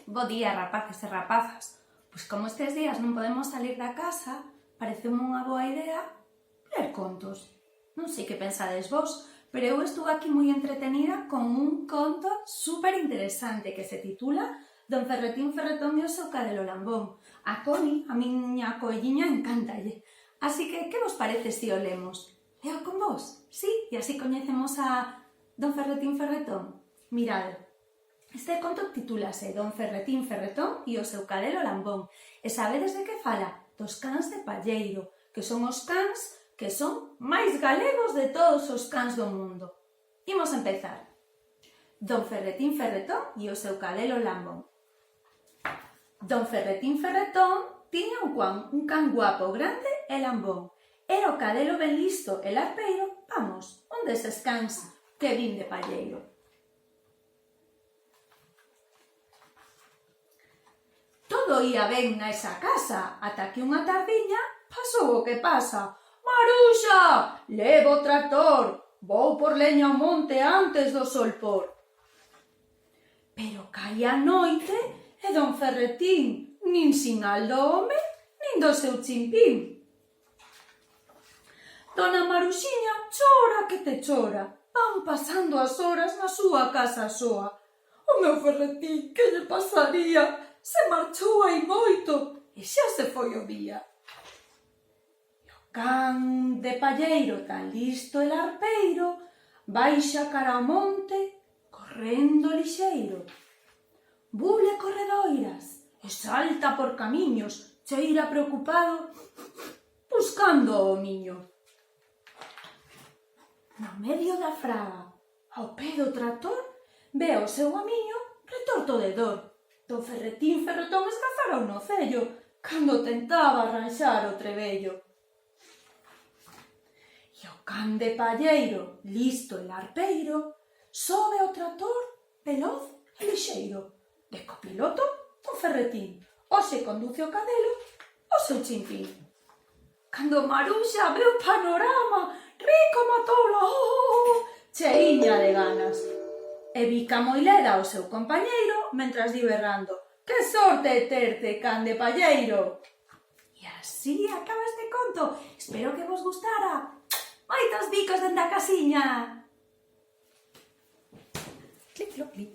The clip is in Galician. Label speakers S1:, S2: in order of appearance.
S1: Bo día, rapaces e rapazas. Pois como estes días non podemos salir da casa, pareceume unha boa idea ler contos. Non sei que pensades vos, pero eu estuve aquí moi entretenida con un conto super interesante que se titula Don Ferretín Ferretón e o seu cadelo lambón. A Connie, a miña coelliña, encántalle. Así que vos parece se o lemos? Leo con vos? Sí? E así coñecemos a Don Ferretín Ferretón. Mirade, este conto titúlase Don Ferretín Ferretón e o seu cadelo lambón. E sabedes de que fala? Dos cans de palleiro, que son os cans que son máis galegos de todos os cans do mundo. Imos empezar. Don Ferretín Ferretón e o seu cadelo lambón. Don Ferretín Ferretón tiña un can guapo, grande e lambón. Era o cadelo ben listo e larpeiro, vamos, un deses cans que vin de palleiro. Todo ía ben nesa casa, ata que unha tardiña pasou o que pasa. Maruxa, levo o tractor, vou por leña ao monte antes do sol por. Pero caía a noite e don Ferretín, nin sinal do home, nin do seu chimpín. Dona Maruxiña chora que te chora, van pasando as horas na súa casa soa. O meu Ferretín, que lle pasaría? Se marchou hai moito e xa se foi o día. E o can de palleiro tan listo e larpeiro baixa cara ao monte correndo lixeiro. Bule corredoiras e salta por camiños, cheira preocupado buscando o niño. No medio da fraga, ao pé do tractor, ve o seu amiño retorto de dor. Don Ferretín Ferretón escazara un ocello cando tentaba arranxar o trebello. E o can de palleiro, listo e larpeiro, sobe ao tractor veloz e lixeiro. De copiloto, Don Ferretín. Hoxe conduce o cadelo o seu chimpín. Cando Maruxa ve o panorama, ri como a tola, cheiña de ganas. E bica moi leda o seu compañeiro mentras di berrando: que sorte terte, can de palleiro! E así acaba este conto. Espero que vos gustara. Moitos bicos dende a casiña! Clic, cloc, clic.